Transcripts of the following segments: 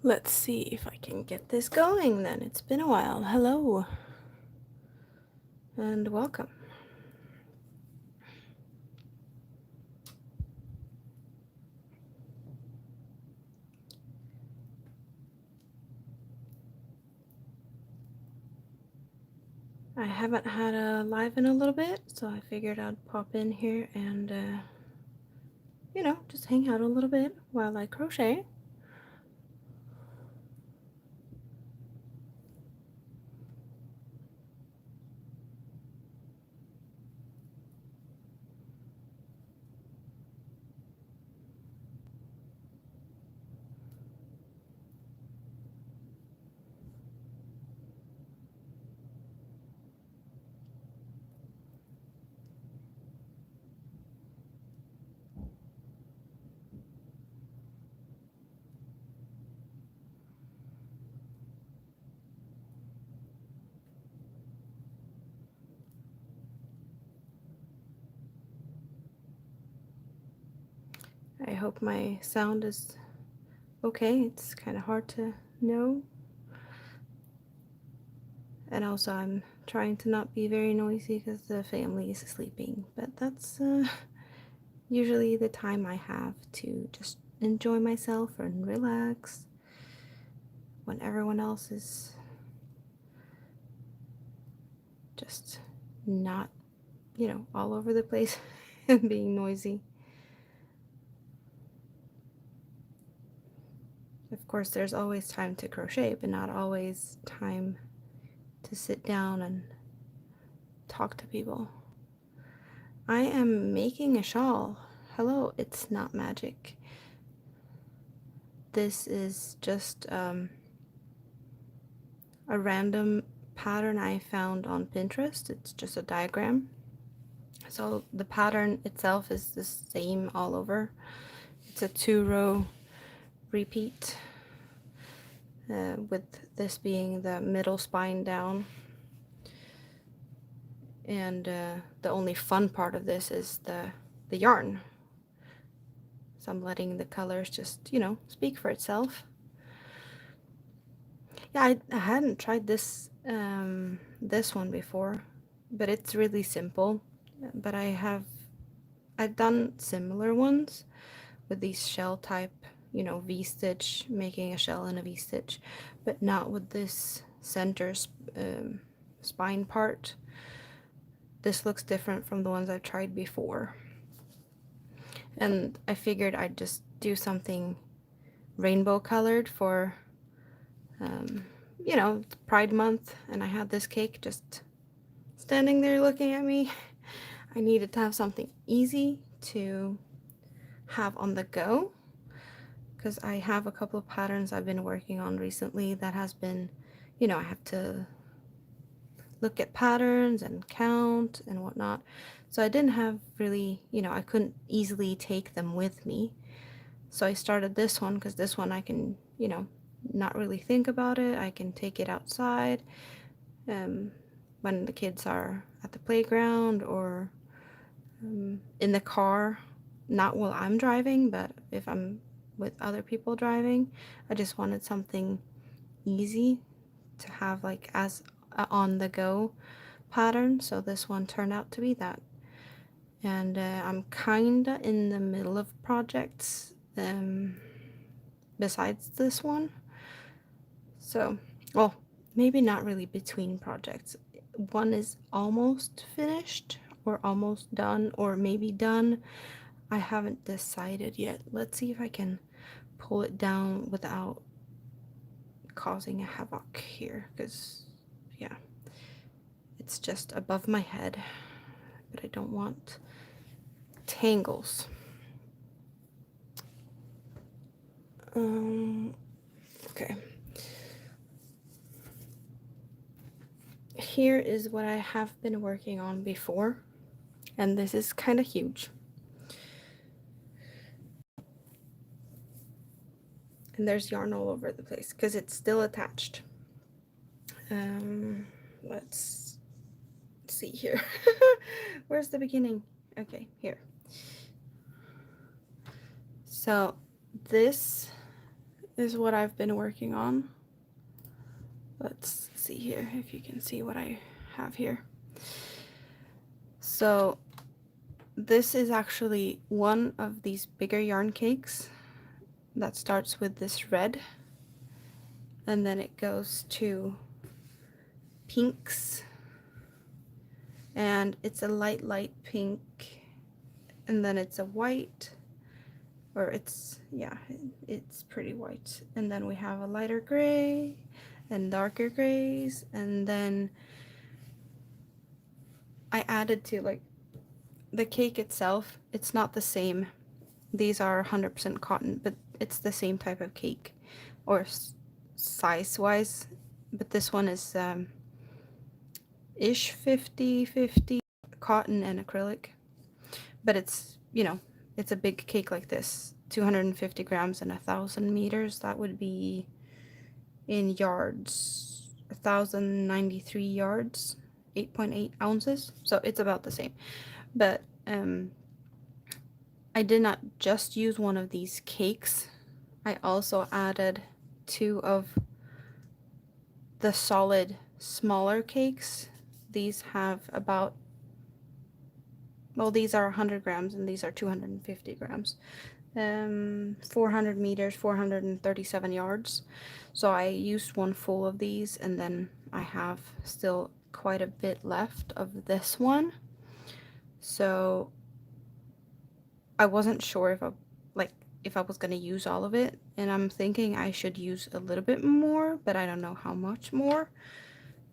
Let's see if I can get this going then. It's been a while. Hello and welcome. I haven't had a live in a little bit, so I figured I'd pop in here and, just hang out a little bit while I crochet. I hope my sound is okay. It's kind of hard to know. And also, I'm trying to not be very noisy because the family is sleeping. But that's usually the time I have to just enjoy myself and relax when everyone else is just not, all over the place and being noisy. Of course, there's always time to crochet, but not always time to sit down and talk to people. I am making a shawl. Hello, it's not magic. This is just a random pattern I found on Pinterest. It's just a diagram. So the pattern itself is the same all over. It's a 2-row repeat, with this being the middle spine down. And the only fun part of this is the yarn. So I'm letting the colors just, speak for itself. Yeah, I hadn't tried this one before, but it's really simple. But I've done similar ones with these shell type, V-stitch, making a shell in a V-stitch, but not with this center spine part. This looks different from the ones I've tried before. And I figured I'd just do something rainbow colored for, Pride Month, and I had this cake just standing there looking at me. I needed to have something easy to have on the go, because I have a couple of patterns I've been working on recently that has been, I have to look at patterns and count and whatnot. So I didn't have really, I couldn't easily take them with me. So I started this one because this one I can, not really think about it. I can take it outside when the kids are at the playground or in the car, not while I'm driving, but if I'm with other people driving. I just wanted something easy to have like as a on the go pattern, so this one turned out to be that. And I'm kinda in the middle of projects besides this one, so, well, maybe not really between projects. One is almost finished or almost done or maybe done. I haven't decided yet. Let's see if I can pull it down without causing a havoc here, because yeah, it's just above my head, but I don't want tangles. Okay. Here is what I have been working on before, and this is kind of huge. And there's yarn all over the place because it's still attached. Let's see here. Where's the beginning? Okay, here. So this is what I've been working on. Let's see here if you can see what I have here. So this is actually one of these bigger yarn cakes that starts with this red, and then it goes to pinks, and it's a light pink, and then it's a white, or it's, yeah, it's pretty white, and then we have a lighter gray and darker grays, and then I added to, like, the cake itself, it's not the same. These are 100% cotton, but it's the same type of cake, or size-wise, but this one is ish 50-50 cotton and acrylic, but it's, you know, it's a big cake like this, 250 grams and 1,000 meters. That would be in yards, 1,093 yards, 8.8 ounces. So it's about the same. But I did not just use one of these cakes. I also added 2 of the solid smaller cakes. These have about, well, these are 100 grams and these are 250 grams. 400 meters, 437 yards. So I used one full of these, and then I have still quite a bit left of this one. So I wasn't sure if I was going to use all of it, and I'm thinking I should use a little bit more, but I don't know how much more,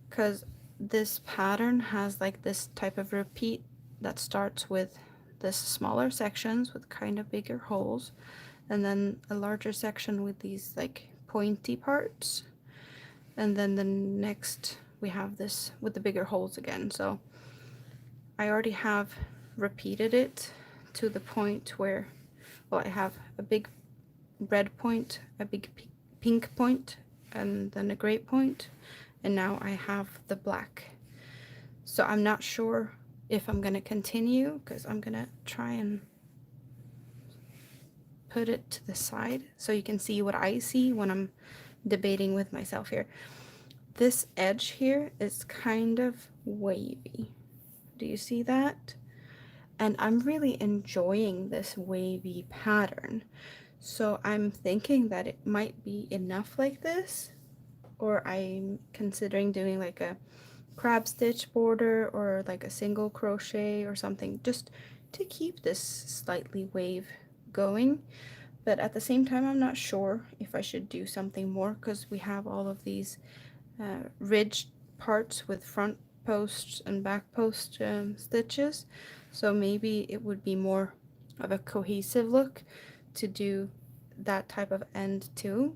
because this pattern has like this type of repeat that starts with this smaller sections with kind of bigger holes, and then a larger section with these like pointy parts, and then the next we have this with the bigger holes again. So I already have repeated it to the point where, well, I have a big red point, a big pink point, and then a gray point, and now I have the black. So I'm not sure if I'm gonna continue, because I'm gonna try and put it to the side so you can see what I see when I'm debating with myself here. This edge here is kind of wavy. Do you see that? And I'm really enjoying this wavy pattern. So I'm thinking that it might be enough like this, or I'm considering doing like a crab stitch border or like a single crochet or something, just to keep this slightly wave going. But at the same time, I'm not sure if I should do something more, because we have all of these ridged parts with front posts and back post stitches, so maybe it would be more of a cohesive look to do that type of end too.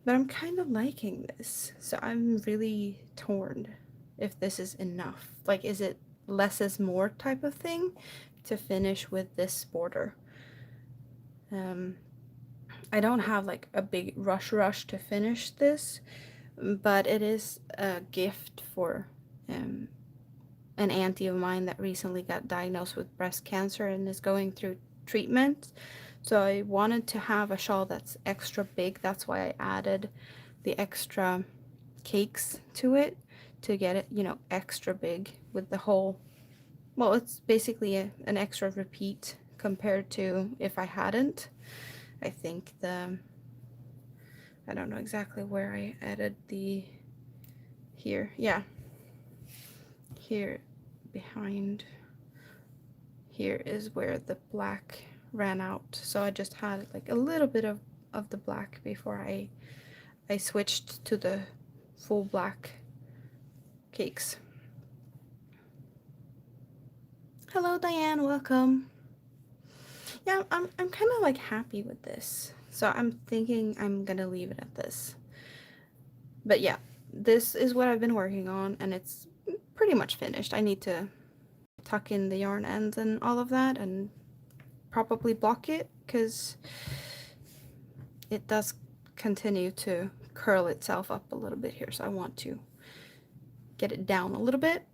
But I'm kind of liking this, so I'm really torn if this is enough. Like, is it less is more type of thing to finish with this border? I don't have like a big rush to finish this, but it is a gift for an auntie of mine that recently got diagnosed with breast cancer and is going through treatment. So I wanted to have a shawl that's extra big. That's why I added the extra cakes to it, to get it, you know, extra big with the whole, well, it's basically an extra repeat compared to if I hadn't. I think I don't know exactly where I added the, here, yeah, here behind here is where the black ran out, so I just had like a little bit of the black before I switched to the full black cakes. Hello Diane, welcome. Yeah, I'm kind of like happy with this, so I'm thinking I'm gonna leave it at this. But yeah, this is what I've been working on, and it's pretty much finished. I need to tuck in the yarn ends and all of that, and probably block it, because it does continue to curl itself up a little bit here, so I want to get it down a little bit.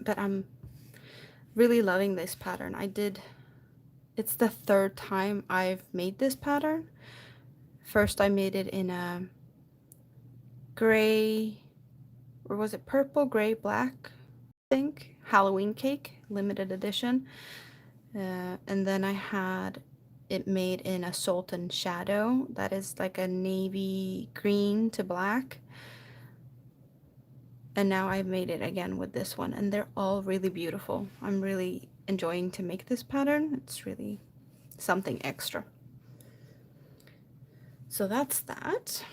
But I'm really loving this pattern. It's the 3rd time I've made this pattern, First I made it in a gray, or was it purple, gray, black, I think, Halloween cake, limited edition. And then I had it made in a Salt and Shadow, that is like a navy green to black. And now I've made it again with this one, and they're all really beautiful. I'm really enjoying to make this pattern. It's really something extra. So that's that.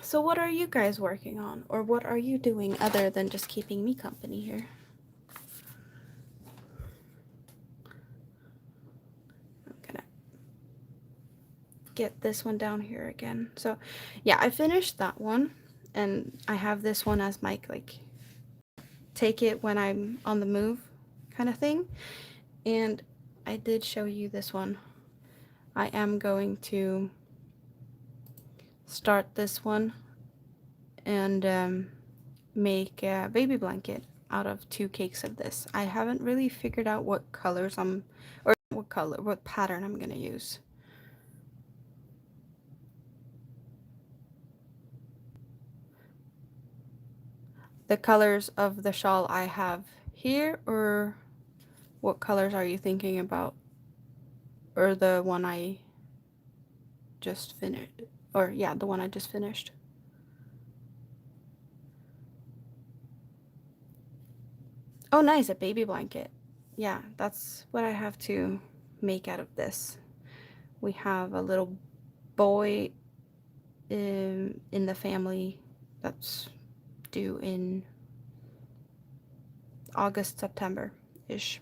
So what are you guys working on, or what are you doing other than just keeping me company here? I'm gonna get this one down here again. So yeah, I finished that one, and I have this one as my like take it when I'm on the move kind of thing. And I did show you this one. I am going to start this one and make a baby blanket out of 2 cakes of this. I haven't really figured out what colors what pattern I'm gonna use. The colors of the shawl I have here, or what colors are you thinking about? Or the one I just finished, or yeah, the one I just finished. Oh nice, a baby blanket. Yeah, that's what I have to make out of this. We have a little boy in the family that's due in August, September-ish.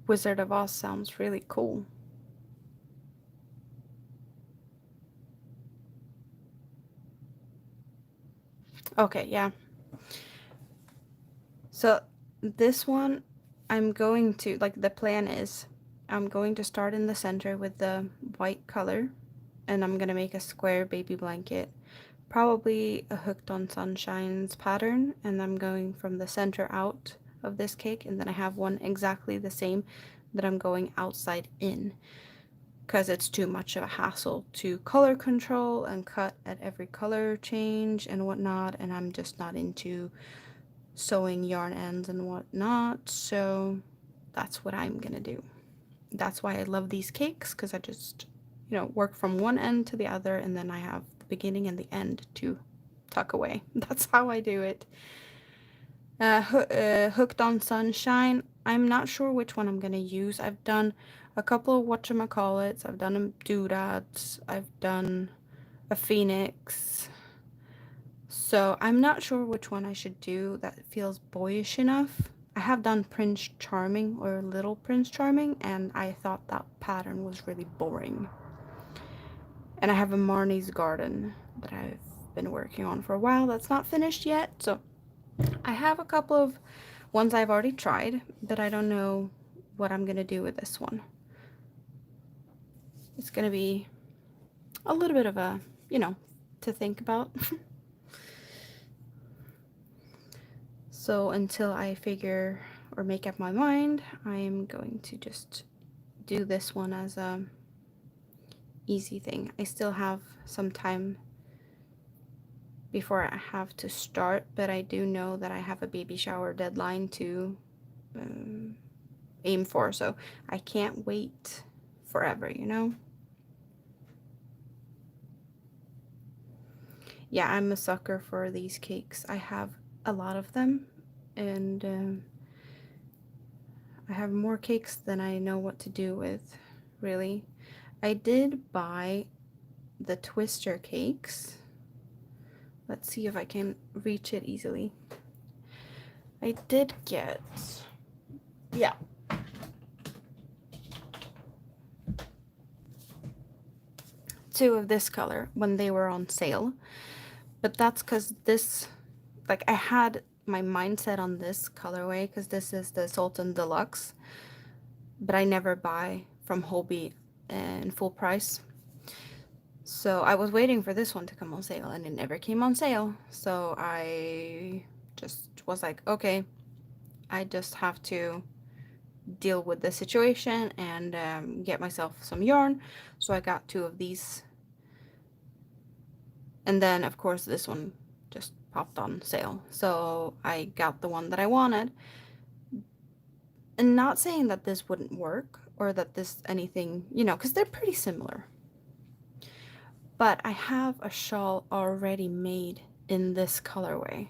Wizard of Oz sounds really cool. Okay, yeah. So this one, I'm going to, like, the plan is I'm going to start in the center with the white color, and I'm going to make a square baby blanket, probably a Hooked on Sunshine's pattern, and I'm going from the center out of this cake, and then I have one exactly the same that I'm going outside in, because it's too much of a hassle to color control and cut at every color change and whatnot, and I'm just not into sewing yarn ends and whatnot, so that's what I'm gonna do. That's why I love these cakes, because I just, you know, work from one end to the other, and then I have the beginning and the end to tuck away. That's how I do it. Hooked on Sunshine, I'm not sure which one I'm gonna use. I've done a couple of whatchamacallits, I've done a doodads, I've done a phoenix, so I'm not sure which one I should do that feels boyish enough. I have done Prince Charming, or Little Prince Charming, and I thought that pattern was really boring. And I have a Marnie's Garden that I've been working on for a while that's not finished yet, so I have a couple of ones I've already tried, but I don't know what I'm gonna do with this one. It's gonna be a little bit of a, you know, to think about. So until I figure or make up my mind, I'm going to just do this one as a easy thing. I still have some time before I have to start, but I do know that I have a baby shower deadline to aim for, so I can't wait forever, you know? Yeah, I'm a sucker for these cakes. I have a lot of them, and I have more cakes than I know what to do with, really. I did buy the Twister cakes. Let's see if I can reach it easily. I did get, yeah. Two of this color when they were on sale. But that's because this, like, I had my mindset on this colorway because this is the Sultan Deluxe, but I never buy from Hobie in full price. So I was waiting for this one to come on sale and it never came on sale. So I just was like, okay, I just have to deal with the situation and get myself some yarn. So I got two of these. And then, of course, this one just popped on sale. So I got the one that I wanted. And not saying that this wouldn't work or that this anything, you know, because they're pretty similar. But I have a shawl already made in this colorway.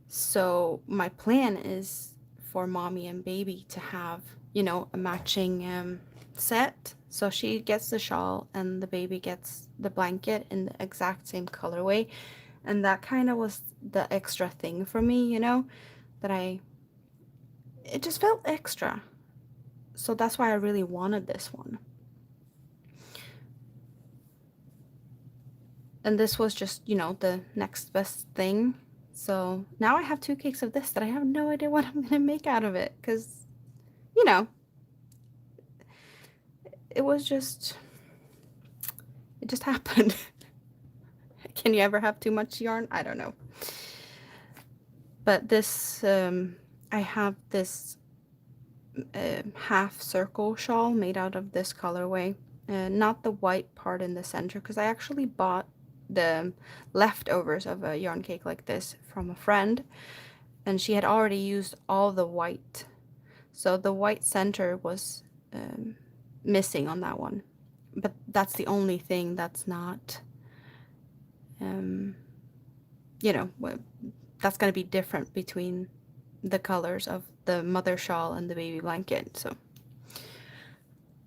So my plan is for mommy and baby to have, you know, a matching set. So she gets the shawl and the baby gets the blanket in the exact same colorway. And that kind of was the extra thing for me, you know, that it just felt extra. So that's why I really wanted this one. And this was just, you know, the next best thing. So now I have two cakes of this that I have no idea what I'm going to make out of it. Because, you know, it was just, it just happened. Can you ever have too much yarn? I don't know. But this, I have this half circle shawl made out of this colorway. Not the white part in the center, because I actually bought the leftovers of a yarn cake like this from a friend, and she had already used all the white. So the white center was missing on that one. But that's the only thing that's not, you know, that's going to be different between the colors of the mother shawl and the baby blanket. So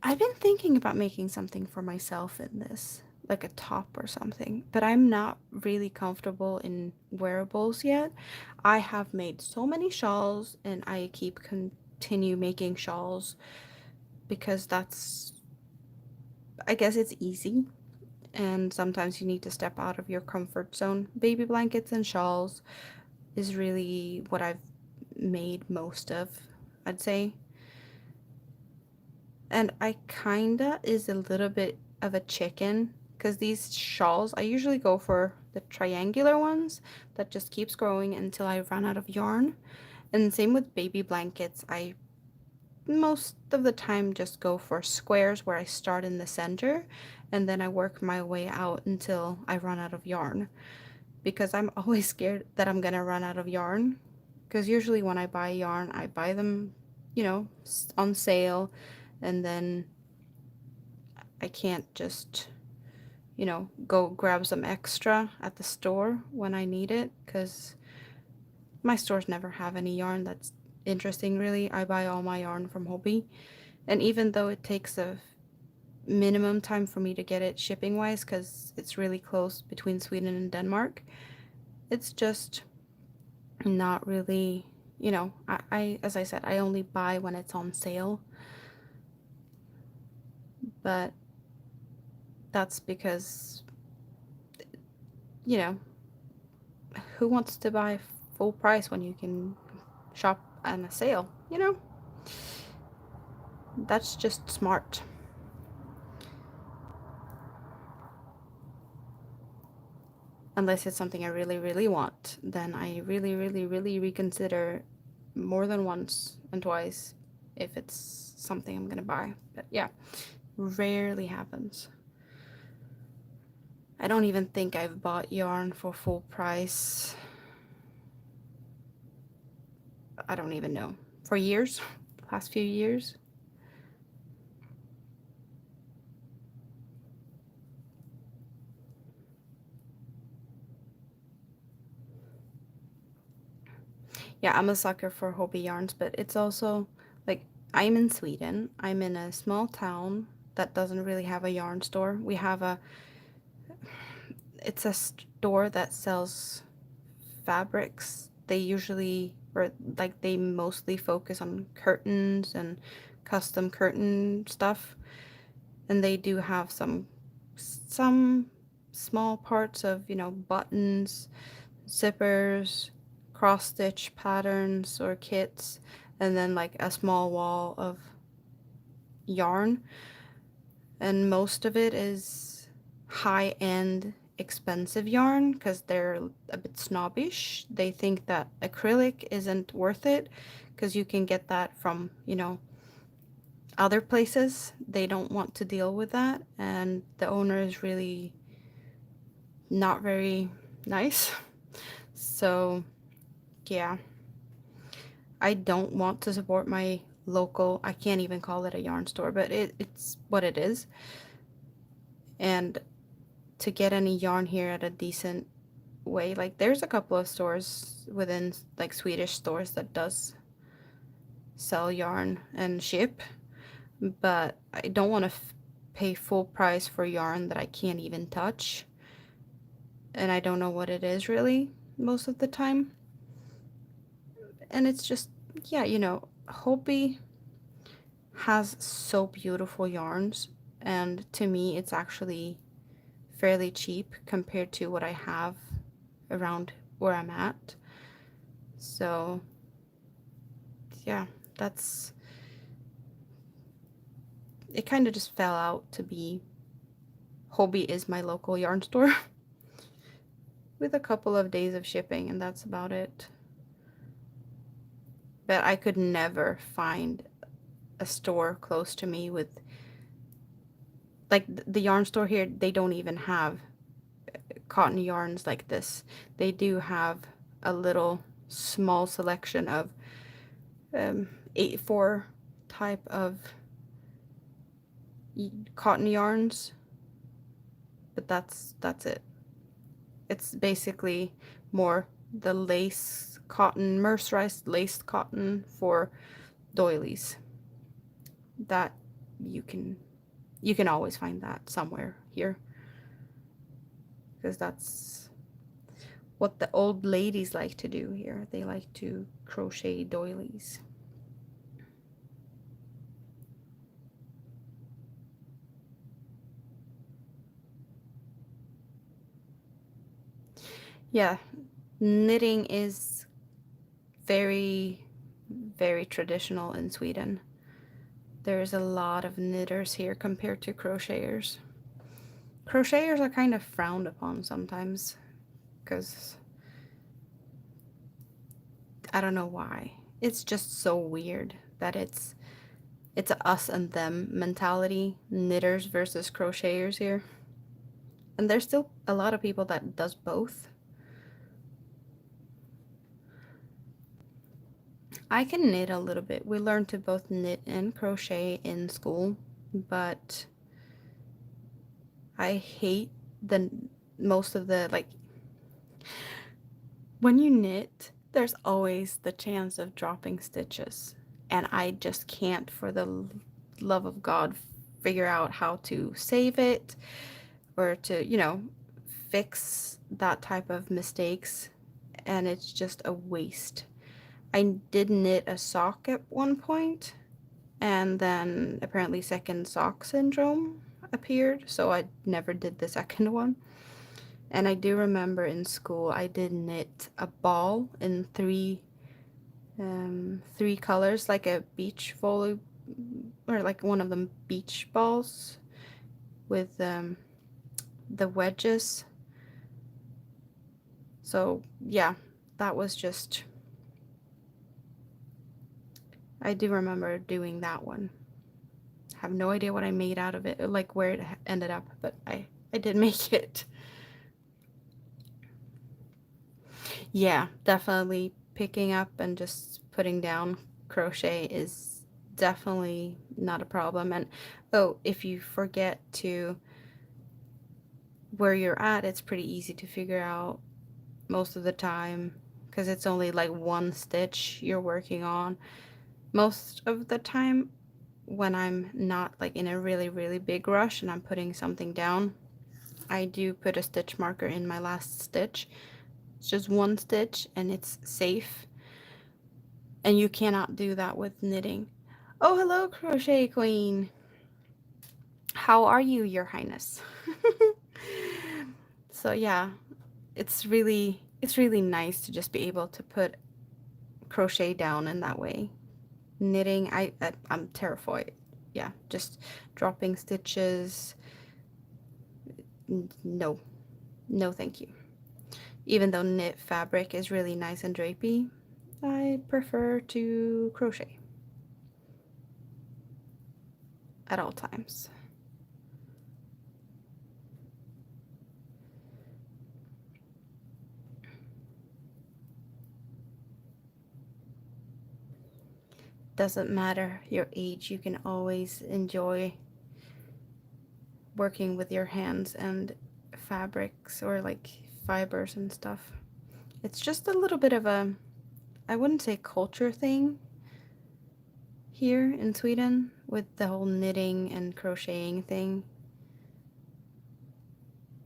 I've been thinking about making something for myself in this, like a top or something, but I'm not really comfortable in wearables yet. I have made so many shawls and I continue making shawls because I guess it's easy, and sometimes you need to step out of your comfort zone. Baby blankets and shawls is really what I've made most of, I'd say. And I kinda is a little bit of a chicken because these shawls, I usually go for the triangular ones that just keeps growing until I run out of yarn. And same with baby blankets. I most of the time just go for squares where I start in the center and then I work my way out until I run out of yarn, because I'm always scared that I'm gonna run out of yarn, because usually when I buy yarn I buy them, you know, on sale, and then I can't just, you know, go grab some extra at the store when I need it, because my stores never have any yarn that's interesting really. I buy all my yarn from Hobby, and even though it takes a minimum time for me to get it shipping wise because it's really close between Sweden and Denmark, it's just not really, you know, I as I said, I only buy when it's on sale, but that's because, you know, who wants to buy full price when you can shop on a sale, you know? That's just smart. Unless it's something I really, really want, then I really, really, really reconsider more than once and twice if it's something I'm gonna buy. But yeah, rarely happens. I don't even think I've bought yarn for full price. I don't even know. For years, the past few years. Yeah, I'm a sucker for hobby yarns, but it's also like I'm in Sweden. I'm in a small town that doesn't really have a yarn store. We have it's a store that sells fabrics. They usually, or like they mostly focus on curtains and custom curtain stuff. And they do have some small parts of, you know, buttons, zippers, cross stitch patterns or kits, and then like a small wall of yarn. And most of it is high-end expensive yarn because they're a bit snobbish. They think that acrylic isn't worth it because you can get that from, you know, other places. They don't want to deal with that, and the owner is really not very nice. So, yeah, I don't want to support my local, I can't even call it a yarn store, but it's what it is. And to get any yarn here at a decent way, like there's a couple of stores within like Swedish stores that does sell yarn and ship, but I don't want to pay full price for yarn that I can't even touch, and I don't know what it is really most of the time. And it's just, yeah, you know, Hobby has so beautiful yarns, and to me it's actually fairly cheap compared to what I have around where I'm at. So yeah, that's, it kind of just fell out to be Hobby is my local yarn store with a couple of days of shipping, and that's about it. But I could never find a store close to me with, like, the yarn store here, they don't even have cotton yarns like this. They do have a little small selection of 8/4 type of cotton yarns, but that's it. It's basically more the lace cotton, mercerized laced cotton for doilies. That you can always find that somewhere here, because that's what the old ladies like to do here. They like to crochet doilies. Yeah, knitting is very, very traditional in Sweden. There's a lot of knitters here compared to crocheters. Crocheters are kind of frowned upon sometimes because I don't know why. It's just so weird that it's a us and them mentality, knitters versus crocheters here. And there's still a lot of people that does both. I can knit a little bit. We learned to both knit and crochet in school, but I hate the most of the, like, when you knit, there's always the chance of dropping stitches, and I just can't, for the love of God, figure out how to save it or to, you know, fix that type of mistakes, and it's just a waste. I did knit a sock at one point, and then apparently second sock syndrome appeared, so I never did the second one. And I do remember in school I did knit a ball in three colors, like a beach volley, or like one of them beach balls with the wedges. So yeah, that was just, I do remember doing that one. Have no idea what I made out of it, like where it ended up, but I did make it. Yeah, definitely picking up and just putting down crochet is definitely not a problem. And oh, if you forget to where you're at, it's pretty easy to figure out most of the time because it's only like one stitch you're working on. Most of the time when I'm not like in a really, really big rush and I'm putting something down, I do put a stitch marker in my last stitch. It's just one stitch and it's safe. And you cannot do that with knitting. Oh, hello, Crochet Queen. How are you, Your Highness? So yeah, it's really nice to just be able to put crochet down in that way. Knitting, I'm terrified. Yeah, just dropping stitches. No, no thank you. Even though knit fabric is really nice and drapey, I prefer to crochet at all times. Doesn't matter your age, you can always enjoy working with your hands and fabrics or like fibers and stuff. It's just a little bit of a, I wouldn't say culture thing here in Sweden with the whole knitting and crocheting thing.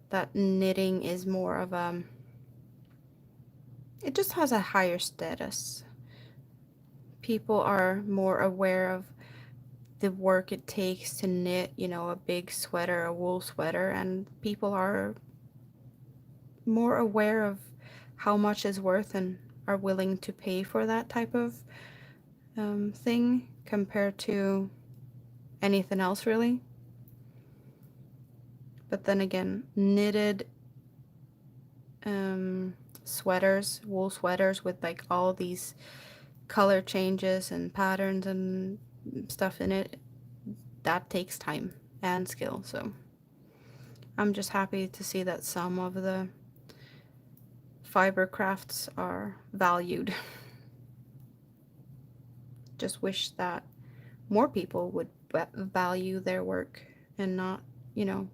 That knitting is more of a, it just has a higher status. People are more aware of the work it takes to knit, you know, a big sweater, a wool sweater, and people are more aware of how much is worth and are willing to pay for that type of thing compared to anything else really. But then again, knitted sweaters, wool sweaters with like all these color changes and patterns and stuff in it, that takes time and skill. So I'm just happy to see that some of the fiber crafts are valued. Just wish that more people would value their work and not, you know,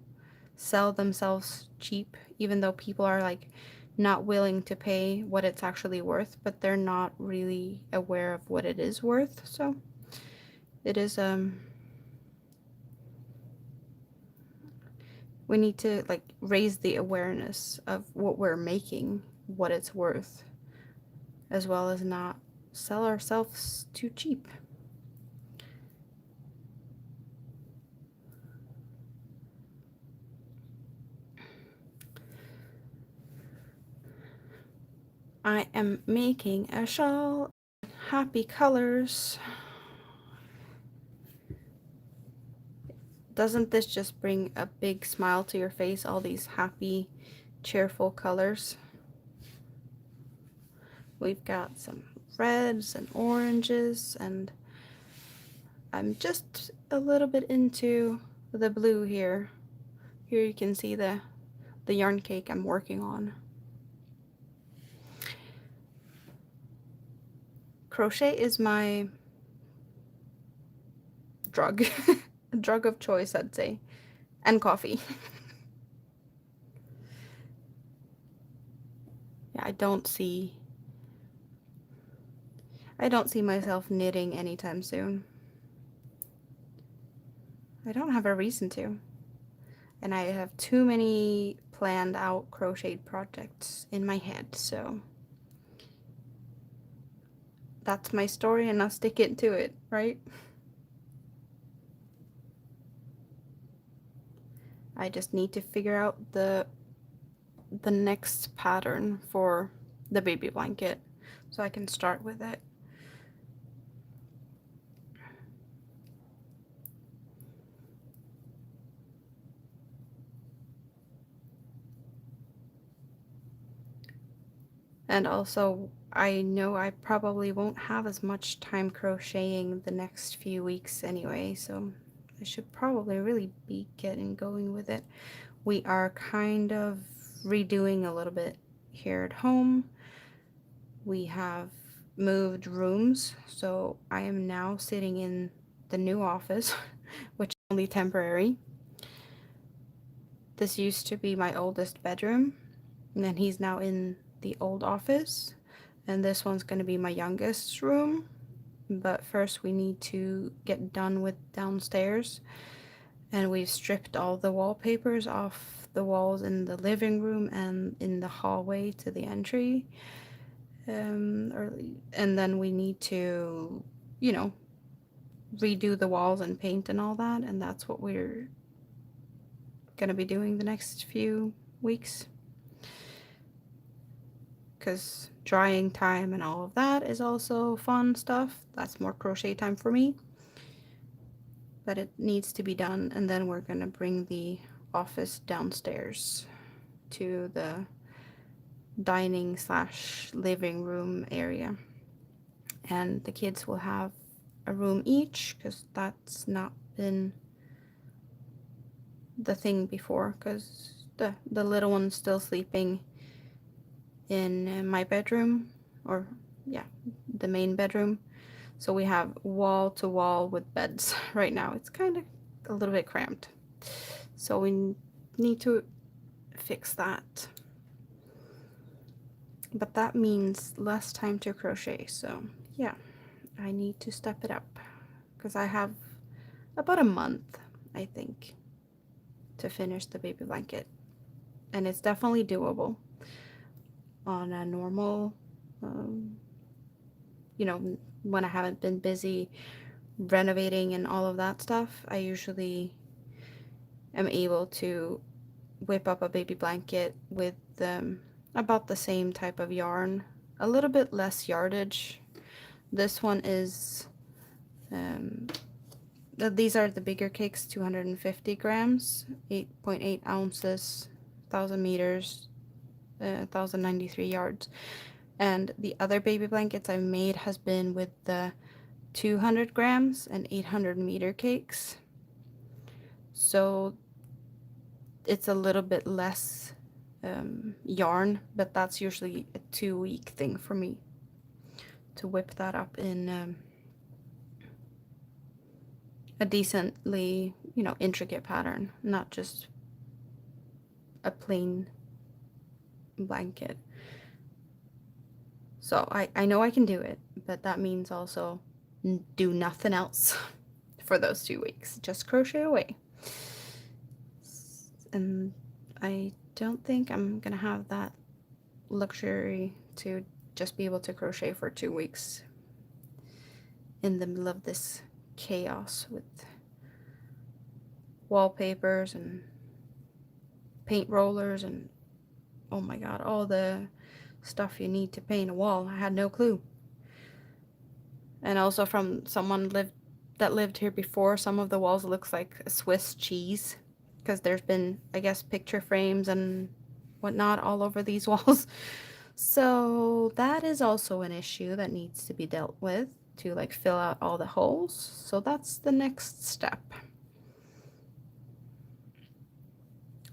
sell themselves cheap, even though people are like not willing to pay what it's actually worth, but they're not really aware of what it is worth. So it is we need to like raise the awareness of what we're making, what it's worth, as well as not sell ourselves too cheap. I am making a shawl, happy colors. Doesn't this just bring a big smile to your face, all these happy, cheerful colors? We've got some reds and oranges, and I'm just a little bit into the blue here. Here you can see the yarn cake I'm working on. Crochet is my drug. A drug of choice, I'd say. And coffee. Yeah, I don't see myself knitting anytime soon. I don't have a reason to. And I have too many planned out crochet projects in my head, so that's my story and I'll stick it to it, right? I just need to figure out the next pattern for the baby blanket so I can start with it. And also, I know I probably won't have as much time crocheting the next few weeks anyway, so I should probably really be getting going with it. We are kind of redoing a little bit here at home. We have moved rooms, so I am now sitting in the new office, which is only temporary. This used to be my oldest bedroom, and then he's now in the old office, and this one's going to be my youngest room. But first we need to get done with downstairs, and we've stripped all the wallpapers off the walls in the living room and in the hallway to the entry. And then we need to, you know, redo the walls and paint and all that, and that's what we're gonna be doing the next few weeks, because drying time and all of that is also fun stuff. That's more crochet time for me, but it needs to be done. And then we're gonna bring the office downstairs to the dining slash living room area. And the kids will have a room each, because that's not been the thing before, because the little one's still sleeping in my bedroom, or yeah, the main bedroom. So we have wall to wall with beds right now. It's kind of a little bit cramped. So we need to fix that. But that means less time to crochet. So yeah, I need to step it up, because I have about a month, I think, to finish the baby blanket. And it's definitely doable on a normal, you know, when I haven't been busy renovating and all of that stuff. I usually am able to whip up a baby blanket with about the same type of yarn, a little bit less yardage. This one is, these are the bigger cakes, 250 grams, 8.8 ounces, 1,000 meters, 1,093 yards. And the other baby blankets I've made has been with the 200 grams and 800 meter cakes. So it's a little bit less yarn, but that's usually a 2-week thing for me to whip that up in a decently, you know, intricate pattern, not just a plain blanket. So I know I can do it, but that means also do nothing else for those 2 weeks. Just crochet away. And I don't think I'm gonna have that luxury to just be able to crochet for 2 weeks in the middle of this chaos with wallpapers and paint rollers and, oh my god, all the stuff you need to paint a wall. I had no clue. And also, from someone that lived here before, some of the walls looks like a Swiss cheese, because there's been, I guess, picture frames and whatnot all over these walls. So that is also an issue that needs to be dealt with, to like fill out all the holes. So that's the next step.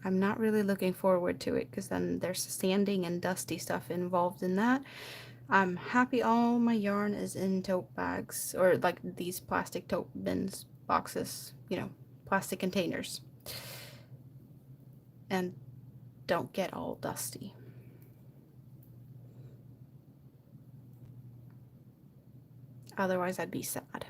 I'm not really looking forward to it, because then there's sanding and dusty stuff involved in that. I'm happy all my yarn is in tote bags, or like these plastic tote bins, boxes, you know, plastic containers, and don't get all dusty. Otherwise I'd be sad.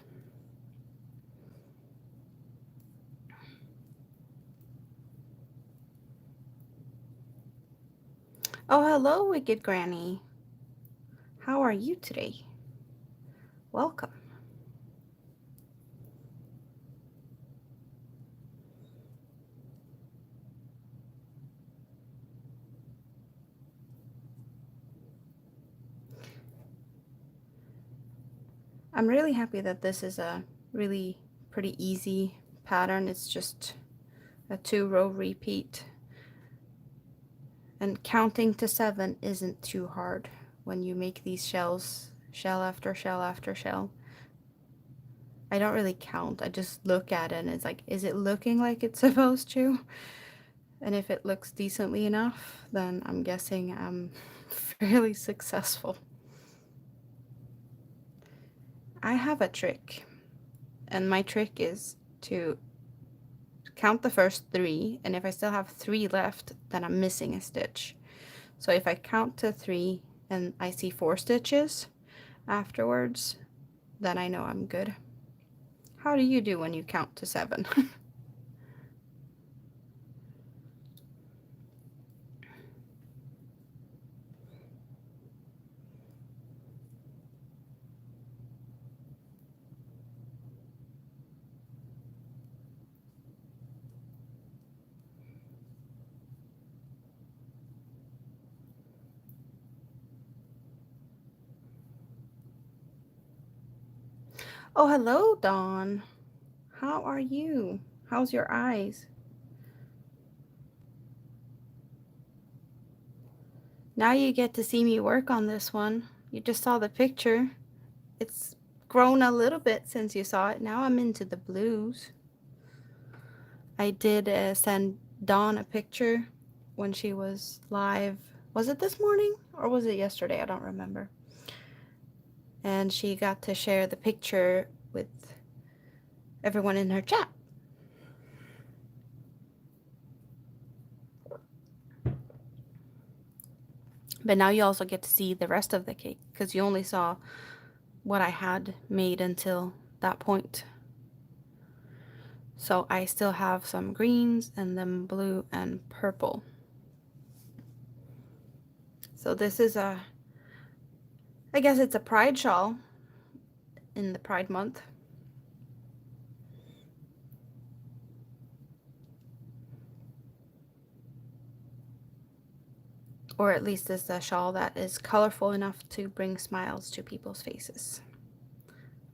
Oh, hello, Wicked Granny. How are you today? Welcome. I'm really happy that this is a really pretty easy pattern. It's just a 2-row repeat. And counting to 7 isn't too hard when you make these shells, shell after shell after shell. I don't really count. I just look at it and it's like, is it looking like it's supposed to? And if it looks decently enough, then I'm guessing I'm fairly successful. I have a trick, and my trick is to count the first 3, and if I still have 3 left, then I'm missing a stitch. So if I count to 3 and I see 4 stitches afterwards, then I know I'm good. How do you do when you count to 7? Oh, hello, Dawn. How are you? How's your eyes? Now you get to see me work on this one. You just saw the picture. It's grown a little bit since you saw it. Now I'm into the blues. I did send Dawn a picture when she was live. Was it this morning or was it yesterday? I don't remember. And she got to share the picture with everyone in her chat. But now you also get to see the rest of the cake because you only saw what I had made until that point. So I still have some greens and then blue and purple. So this is I guess it's a pride shawl in the Pride month. Or at least it's a shawl that is colorful enough to bring smiles to people's faces.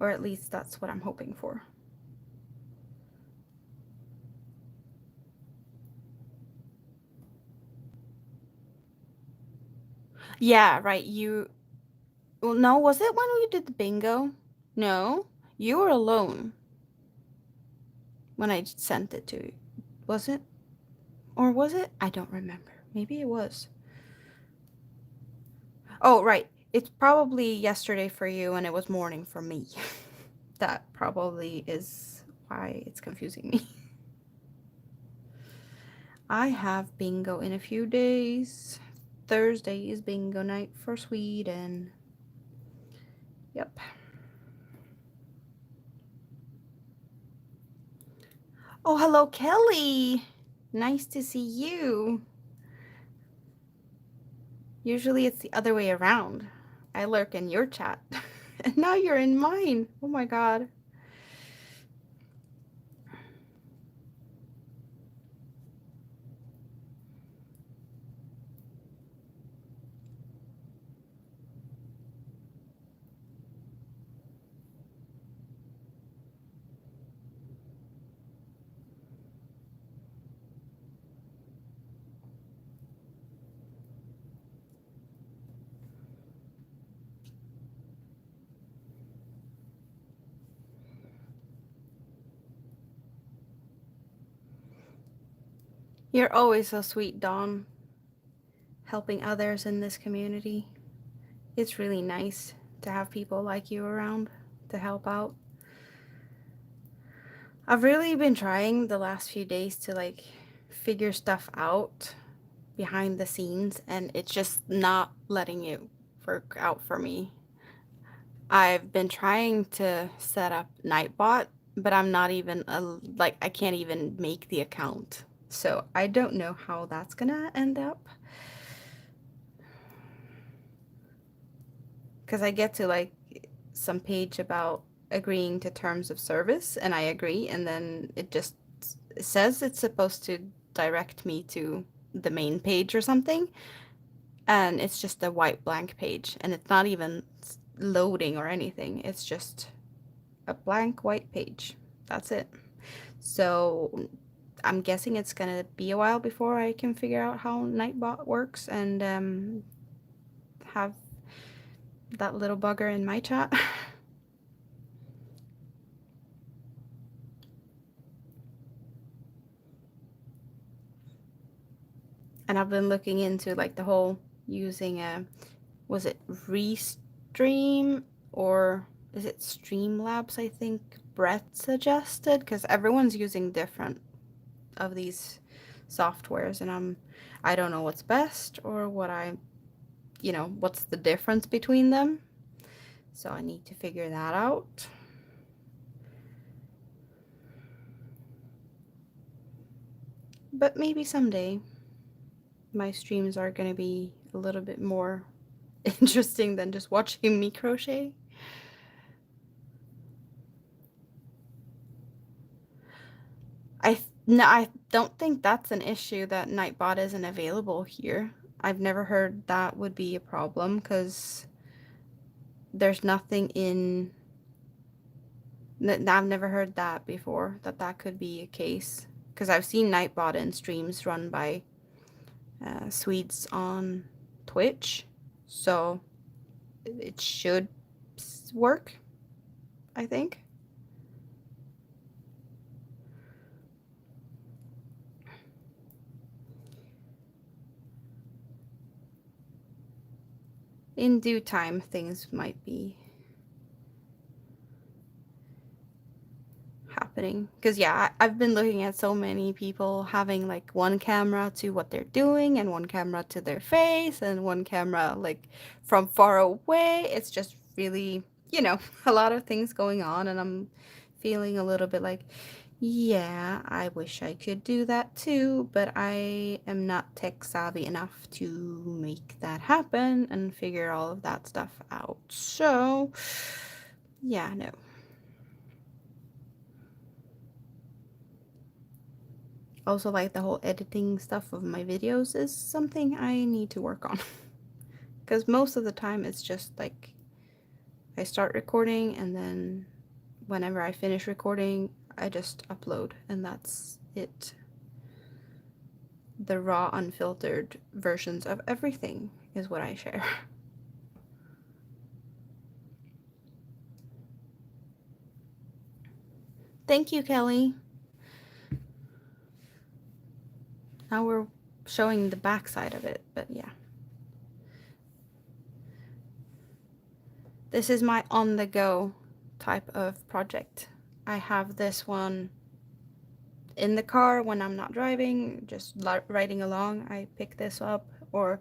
Or at least that's what I'm hoping for. Yeah, right. Well, no, was it when we did the bingo? No, you were alone when I sent it to you. Was it? Or was it? I don't remember. Maybe it was. Oh, right. It's probably yesterday for you and it was morning for me. That probably is why it's confusing me. I have bingo in a few days. Thursday is bingo night for Sweden. Yep. Oh, hello, Kelly. Nice to see you. Usually it's the other way around. I lurk in your chat. And now you're in mine. Oh my god. You're always so sweet, Dawn. Helping others in this community. It's really nice to have people like you around to help out. I've really been trying the last few days to like figure stuff out behind the scenes and it's just not letting it work out for me. I've been trying to set up Nightbot, but I'm not even like I can't even make the account. So I don't know how that's gonna end up. Because I get to like some page about agreeing to terms of service and I agree and then it just says it's supposed to direct me to the main page or something and it's just a white blank page and it's not even loading or anything. It's just a blank white page. That's it. So I'm guessing it's gonna be a while before I can figure out how Nightbot works and have that little bugger in my chat. And I've been looking into like the whole using was it Restream or is it Streamlabs? I think Brett suggested because everyone's using different of these softwares and I don't know what's best or what what's the difference between them. So I need to figure that out. But maybe someday my streams are going to be a little bit more interesting than just watching me crochet. I don't think that's an issue that Nightbot isn't available here. I've never heard that would be a problem because there's nothing in. I've never heard that before, that could be a case. Because I've seen Nightbot in streams run by Swedes on twitch, so it should work, I think. In due time, things might be happening. Because, yeah, I've been looking at so many people having like one camera to what they're doing, and one camera to their face, and one camera like from far away. It's just really, you know, a lot of things going on, and I'm feeling a little bit like, yeah, I wish I could do that too, but I am not tech savvy enough to make that happen and figure all of that stuff out. So, yeah, no. Also, like the whole editing stuff of my videos is something I need to work on. Because most of the time it's just like I start recording, and then whenever I finish recording, I just upload, and that's it. The raw, unfiltered versions of everything is what I share. Thank you, Kelly. Now we're showing the back side of it, but yeah. This is my on-the-go type of project. I have this one in the car when I'm not driving, just riding along. I pick this up, or,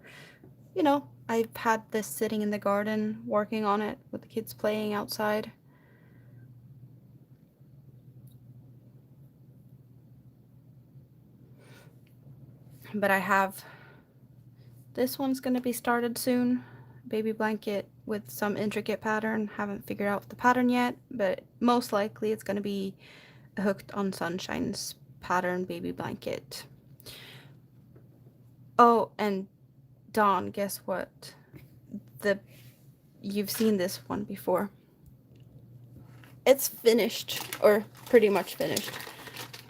you know, I've had this sitting in the garden working on it with the kids playing outside. But I have, this one's going to be started soon. Baby blanket with some intricate pattern. Haven't figured out the pattern yet, but most likely it's going to be a Hooked on Sunshine's pattern baby blanket. Oh, and Dawn, guess what? You've seen this one before. It's finished, or pretty much finished.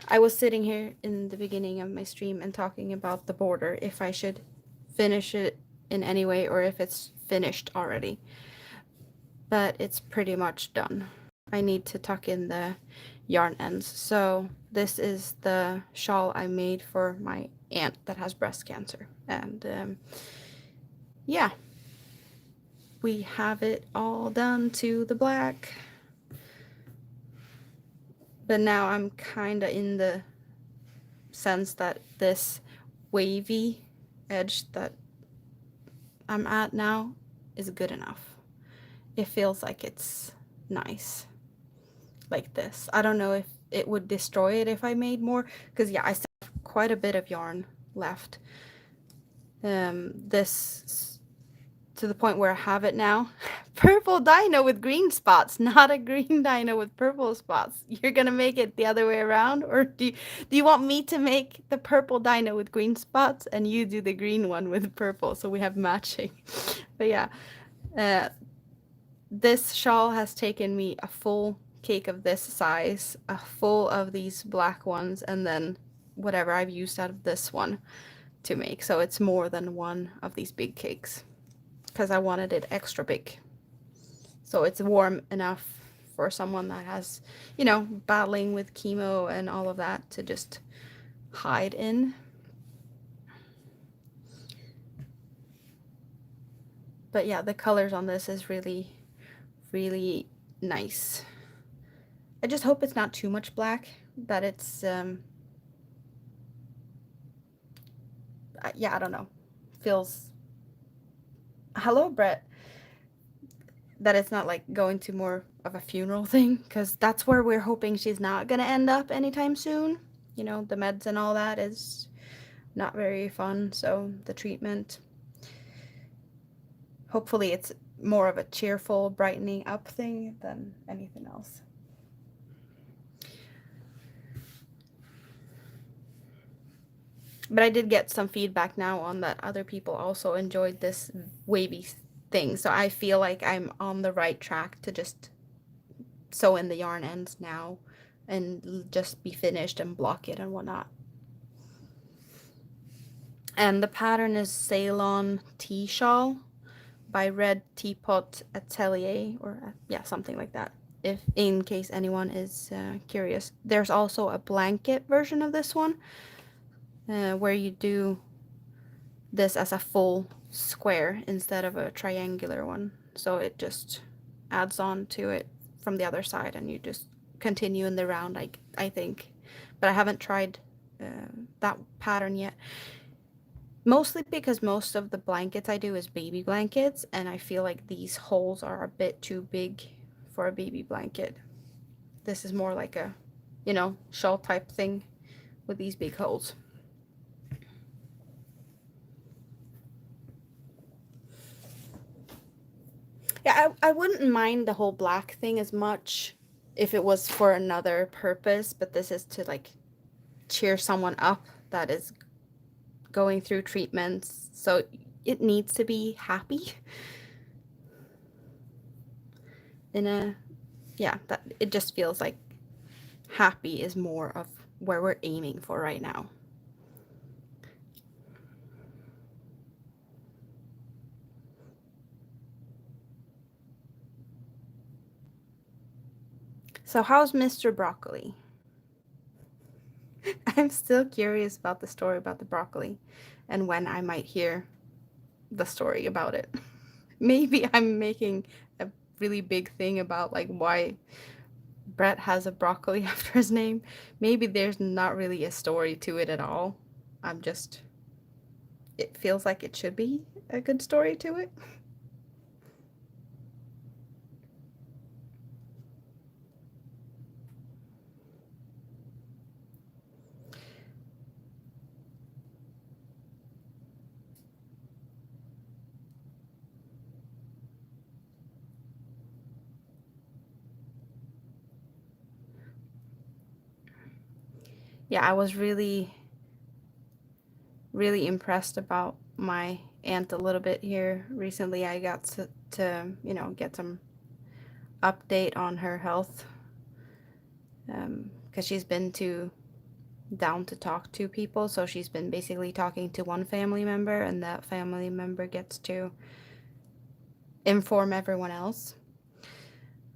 I was sitting here in the beginning of my stream and talking about the border, if I should finish it in any way or if it's finished already. But it's pretty much done. I need to tuck in the yarn ends. So this is the shawl I made for my aunt that has breast cancer. And yeah, we have it all done to the black. But now I'm kind of in the sense that this wavy edge that I'm at now is good enough. It feels like it's nice like this. I don't know if it would destroy it if I made more, because yeah, I still have quite a bit of yarn left. This to the point where I have it now. Purple dino with green spots, not a green dino with purple spots. You're gonna make it the other way around, or do you want me to make the purple dino with green spots and you do the green one with purple, so we have matching? But yeah, this shawl has taken me a full cake of this size, a full of these black ones, and then whatever I've used out of this one to make. So it's more than one of these big cakes, because I wanted it extra big. So it's warm enough for someone that has, you know, battling with chemo and all of that to just hide in. But yeah, the colors on this is really, really nice. I just hope it's not too much black, that it's, yeah, I don't know. Feels, hello, Brett. That it's not like going to more of a funeral thing, because that's where we're hoping she's not going to end up anytime soon. You know, the meds and all that is not very fun, so the treatment. Hopefully it's more of a cheerful, brightening up thing than anything else. But I did get some feedback now on that other people also enjoyed this wavy thing, so I feel like I'm on the right track to just sew in the yarn ends now and just be finished and block it and whatnot. And the pattern is Ceylon Tea Shawl by Red Teapot Atelier, or yeah, something like that. If in case anyone is curious, there's also a blanket version of this one where you do this as a full square instead of a triangular one. So it just adds on to it from the other side, and you just continue in the round, I think. But I haven't tried that pattern yet. Mostly because most of the blankets I do is baby blankets, and I feel like these holes are a bit too big for a baby blanket. This is more like a, you know, shawl type thing with these big holes. Yeah, I wouldn't mind the whole black thing as much if it was for another purpose, but this is to like cheer someone up that is going through treatments. So it needs to be happy in a, yeah, that it just feels like happy is more of where we're aiming for right now. So how's Mr. Broccoli? I'm still curious about the story about the broccoli and when I might hear the story about it. Maybe I'm making a really big thing about like why Brett has a broccoli after his name. Maybe there's not really a story to it at all. I'm just, it feels like it should be a good story to it. Yeah, I was really impressed about my aunt a little bit here recently. I got to you know, get some update on her health because she's been too down to talk to people, so she's been basically talking to one family member, and that family member gets to inform everyone else.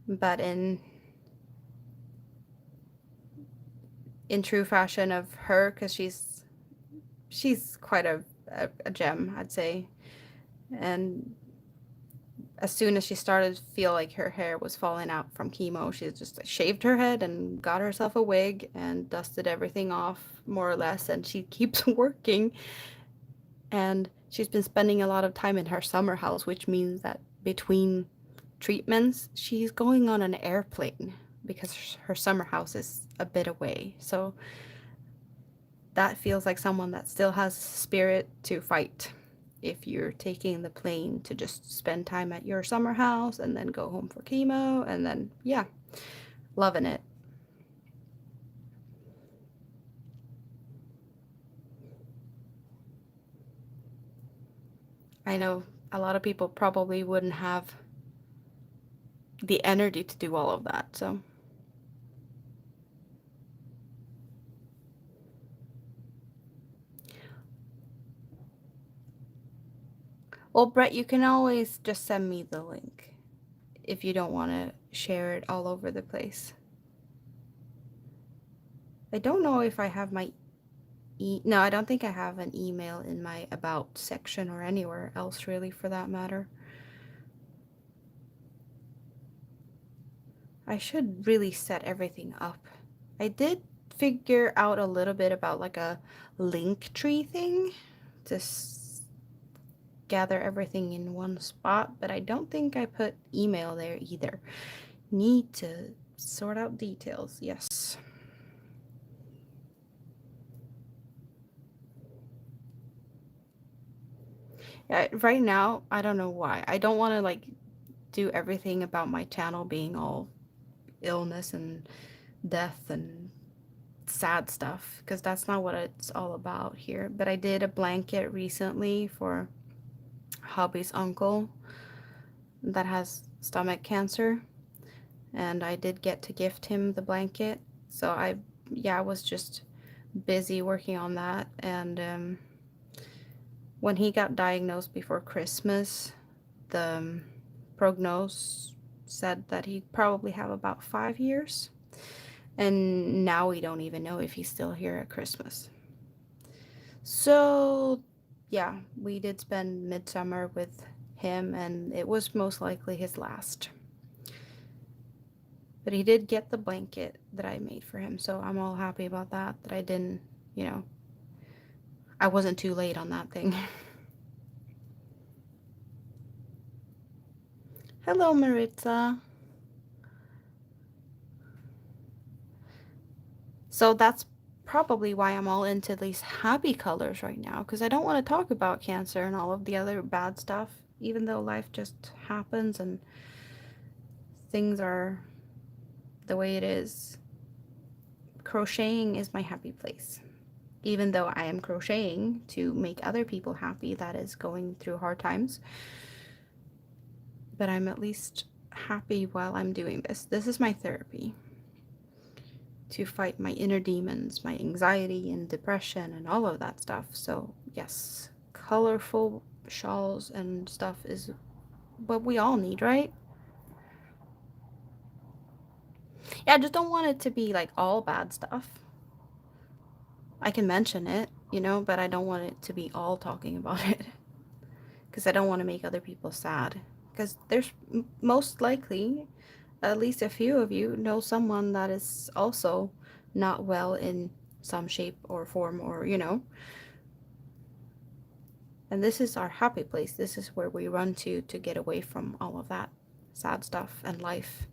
But in true fashion of her, because she's quite a gem, I'd say. And as soon as she started to feel like her hair was falling out from chemo, she just shaved her head and got herself a wig and dusted everything off more or less, and she keeps working. And she's been spending a lot of time in her summer house, which means that between treatments, she's going on an airplane because her summer house is a bit away. So that feels like someone that still has spirit to fight. If you're taking the plane to just spend time at your summer house and then go home for chemo and then, yeah, loving it. I know a lot of people probably wouldn't have the energy to do all of that, so. Well, Brett, you can always just send me the link if you don't want to share it all over the place. I don't know if I have my no, I don't think I have an email in my about section or anywhere else really for that matter. I should really set everything up. I did figure out a little bit about like a link tree thing to gather everything in one spot, but I don't think I put email there either. Need to sort out details, yes. Yeah, right now, I don't know why. I don't want to like do everything about my channel being all illness and death and sad stuff because that's not what it's all about here. But I did a blanket recently for hubby's uncle that has stomach cancer, and I did get to gift him the blanket. So I was just busy working on that, and When he got diagnosed before Christmas, the prognosis said that he'd probably have about 5 years. And now we don't even know if he's still here at Christmas. So, yeah, we did spend midsummer with him, and it was most likely his last. But he did get the blanket that I made for him, so I'm all happy about that, that I didn't, I wasn't too late on that thing. Hello, Maritza. So that's probably why I'm all into these happy colors right now, because I don't want to talk about cancer and all of the other bad stuff, even though life just happens and things are the way it is. Crocheting is my happy place. Even though I am crocheting to make other people happy that is going through hard times, but I'm at least happy while I'm doing this. This is my therapy to fight my inner demons, my anxiety and depression and all of that stuff. So yes, colorful shawls and stuff is what we all need, right? Yeah, I just don't want it to be like all bad stuff. I can mention it, but I don't want it to be all talking about it. Because I don't want to make other people sad. Because there's most likely, at least a few of you know someone that is also not well in some shape or form, or and this is our happy place. This is where we run to get away from all of that sad stuff and life.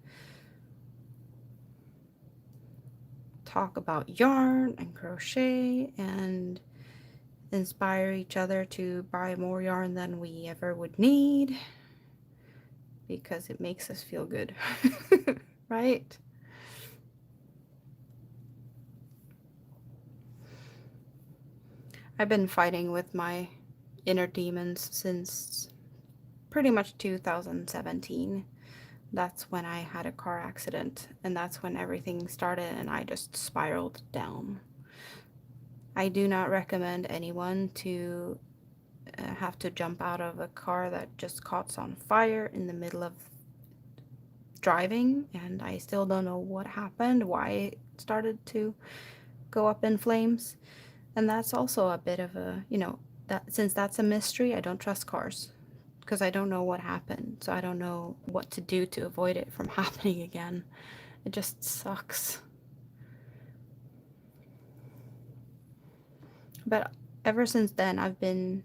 Talk about yarn and crochet and inspire each other to buy more yarn than we ever would need, because it makes us feel good. Right? I've been fighting with my inner demons since pretty much 2017. That's when I had a car accident, and that's when everything started and I just spiraled down. I do not recommend anyone to have to jump out of a car that just caught on fire in the middle of driving, and I still don't know what happened, why it started to go up in flames. And that's also a bit of a, that since that's a mystery, I don't trust cars, because I don't know what happened. So I don't know what to do to avoid it from happening again. It just sucks. But ever since then, I've been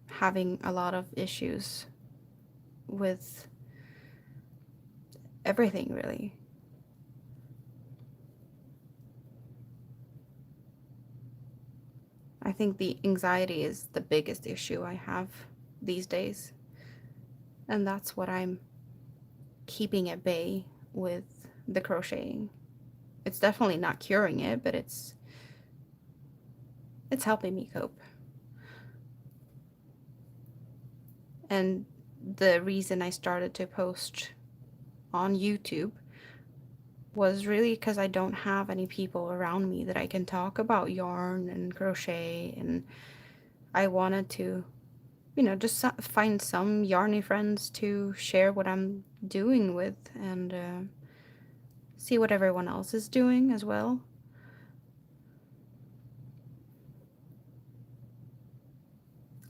having a lot of issues with everything, really. I think the anxiety is the biggest issue I have these days. And that's what I'm keeping at bay with the crocheting. It's definitely not curing it, but it's helping me cope. And the reason I started to post on YouTube was really because I don't have any people around me that I can talk about yarn and crochet, and I wanted to, just find some yarny friends to share what I'm doing with, and see what everyone else is doing as well.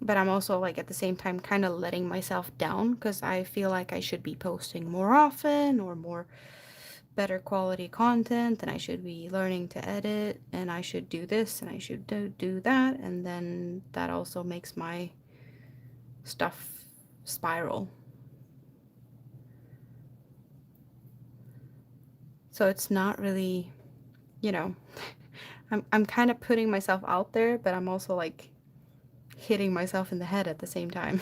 But I'm also, like, at the same time kind of letting myself down, because I feel like I should be posting more often or more better quality content, and I should be learning to edit, and I should do this and I should do that, and then that also makes my stuff spiral. So it's not really, I'm kind of putting myself out there, but I'm also like hitting myself in the head at the same time.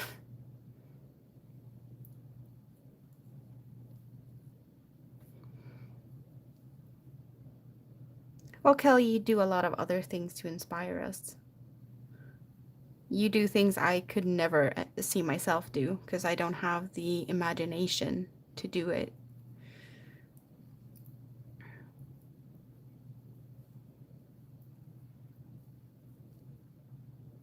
Well, Kelly, you do a lot of other things to inspire us. You do things I could never see myself do, because I don't have the imagination to do it.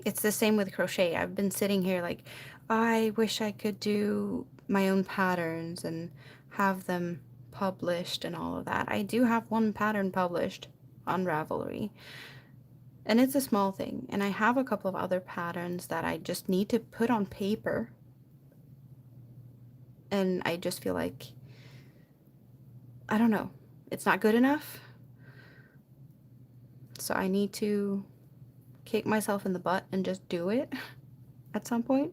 It's the same with crochet. I've been sitting here like, I wish I could do my own patterns and have them published and all of that. I do have one pattern published on Ravelry, and it's a small thing. And I have a couple of other patterns that I just need to put on paper. And I just feel like, I don't know, it's not good enough. So I need to kick myself in the butt and just do it at some point.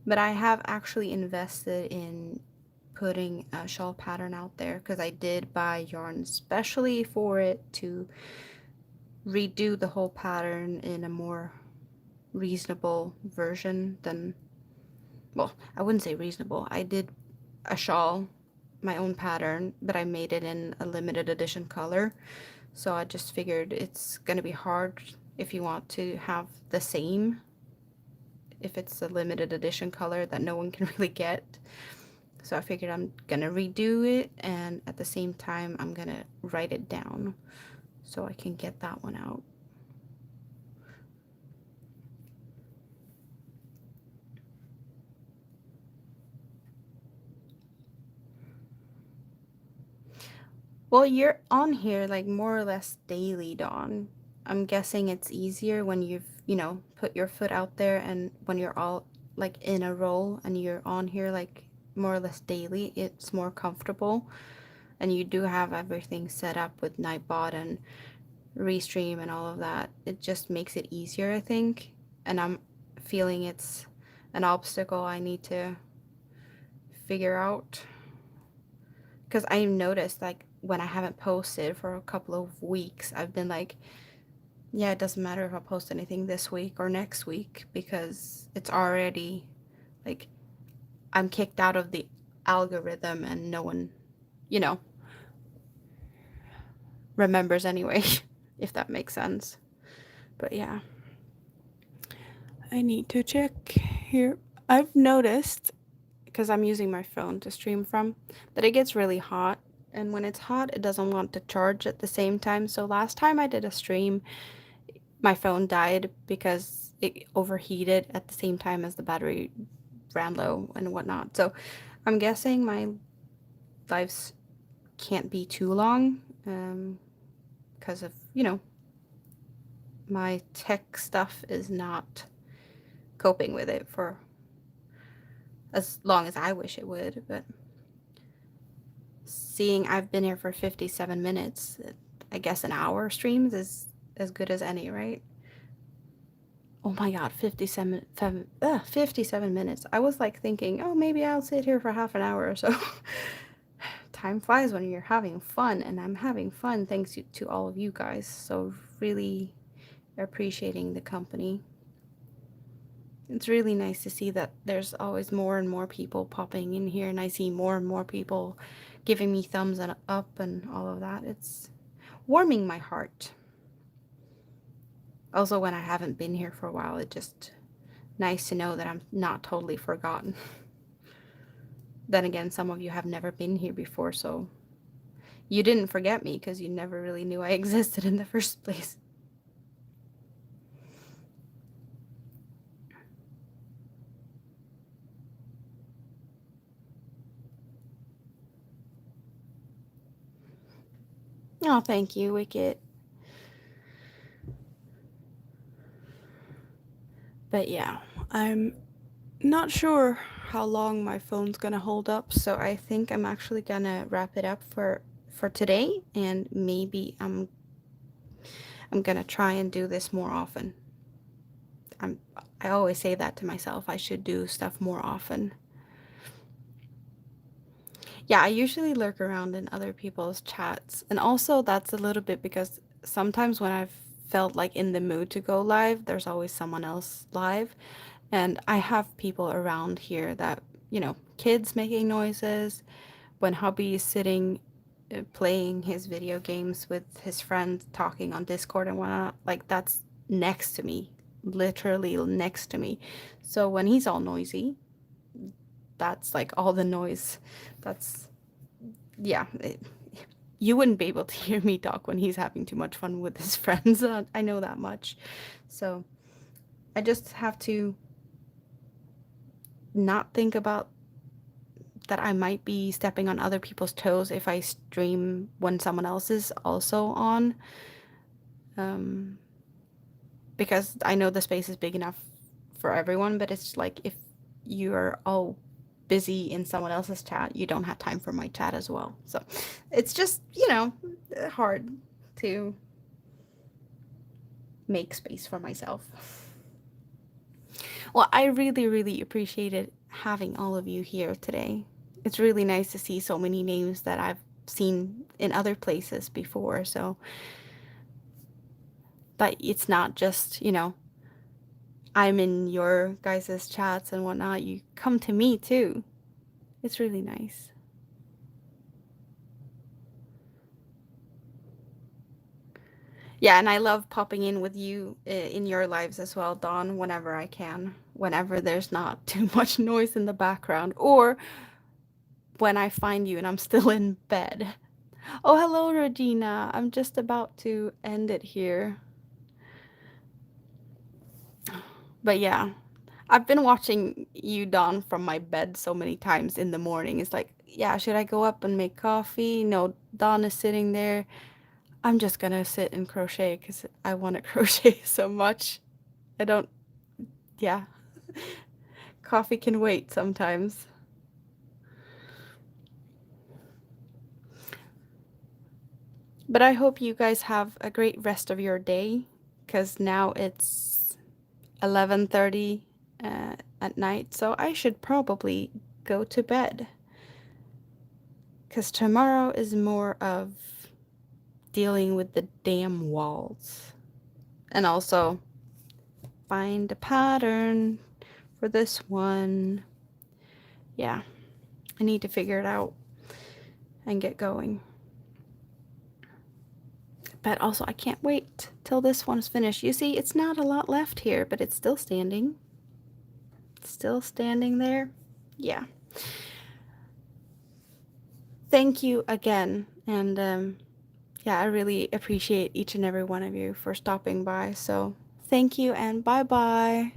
But I have actually invested in putting a shawl pattern out there because I did buy yarn specially for it to redo the whole pattern in a more reasonable version than, well, I wouldn't say reasonable. I did a shawl, my own pattern, but I made it in a limited edition color. So I just figured it's gonna be hard if you want to have the same, if it's a limited edition color that no one can really get. So I figured I'm gonna redo it, and at the same time I'm gonna write it down so I can get that one out. Well, you're on here like more or less daily, Dawn. I'm guessing it's easier when you've, put your foot out there, and when you're all like in a roll and you're on here like more or less daily, it's more comfortable. And you do have everything set up with Nightbot and Restream and all of that. It just makes it easier, I think. And I'm feeling it's an obstacle I need to figure out. Because I noticed, like, when I haven't posted for a couple of weeks, I've been like, yeah, it doesn't matter if I post anything this week or next week because it's already, like, I'm kicked out of the algorithm and no one, you know, remembers anyway, if that makes sense. But yeah. I need to check here. I've noticed, because I'm using my phone to stream from, that it gets really hot. And when it's hot, it doesn't want to charge at the same time. So last time I did a stream, my phone died because it overheated at the same time as the battery ran low and whatnot. So I'm guessing my lives can't be too long because of, my tech stuff is not coping with it for as long as I wish it would. But seeing I've been here for 57 minutes, I guess an hour streams is as good as any, right? Oh my god, 57 minutes. I was like thinking, oh, maybe I'll sit here for half an hour or so. Time flies when you're having fun, and I'm having fun thanks to all of you guys. So really appreciating the company. It's really nice to see that there's always more and more people popping in here, and I see more and more people giving me thumbs up and all of that. It's warming my heart. Also, when I haven't been here for a while, it's just nice to know that I'm not totally forgotten. Then again, some of you have never been here before, so you didn't forget me because you never really knew I existed in the first place. Oh, thank you, Wicket. But yeah, I'm not sure how long my phone's gonna hold up, so I think I'm actually gonna wrap it up for today, and maybe I'm gonna try and do this more often. I always say that to myself. I should do stuff more often. Yeah, I usually lurk around in other people's chats, and also that's a little bit because sometimes when I've felt like in the mood to go live, there's always someone else live. And I have people around here that, kids making noises, when hubby is sitting playing his video games with his friends, talking on Discord and whatnot, like that's next to me, literally next to me. So when he's all noisy, that's like all the noise. That's, yeah. You wouldn't be able to hear me talk when he's having too much fun with his friends. I know that much. So I just have to not think about that I might be stepping on other people's toes if I stream when someone else is also on. Um, because I know the space is big enough for everyone, but it's like if you're all busy in someone else's chat, you don't have time for my chat as well. So it's just, hard to make space for myself. Well, I really, really appreciated having all of you here today. It's really nice to see so many names that I've seen in other places before. So, but it's not just, I'm in your guys' chats and whatnot. You come to me too. It's really nice. Yeah, and I love popping in with you in your lives as well, Dawn, whenever I can, whenever there's not too much noise in the background, or when I find you and I'm still in bed. Oh, hello, Regina. I'm just about to end it here. But yeah, I've been watching you, Dawn, from my bed so many times in the morning. It's like, yeah, should I go up and make coffee? No, Dawn is sitting there. I'm just gonna sit and crochet because I want to crochet so much. I don't, yeah. Coffee can wait sometimes. But I hope you guys have a great rest of your day because now it's 11:30 at night, so I should probably go to bed because tomorrow is more of dealing with the damn walls and also find a pattern for this one. Yeah, I need to figure it out and get going. But also, I can't wait till this one's finished. You see, it's not a lot left here, but it's still standing. Still standing there. Yeah. Thank you again. And yeah, I really appreciate each and every one of you for stopping by. So thank you and bye-bye.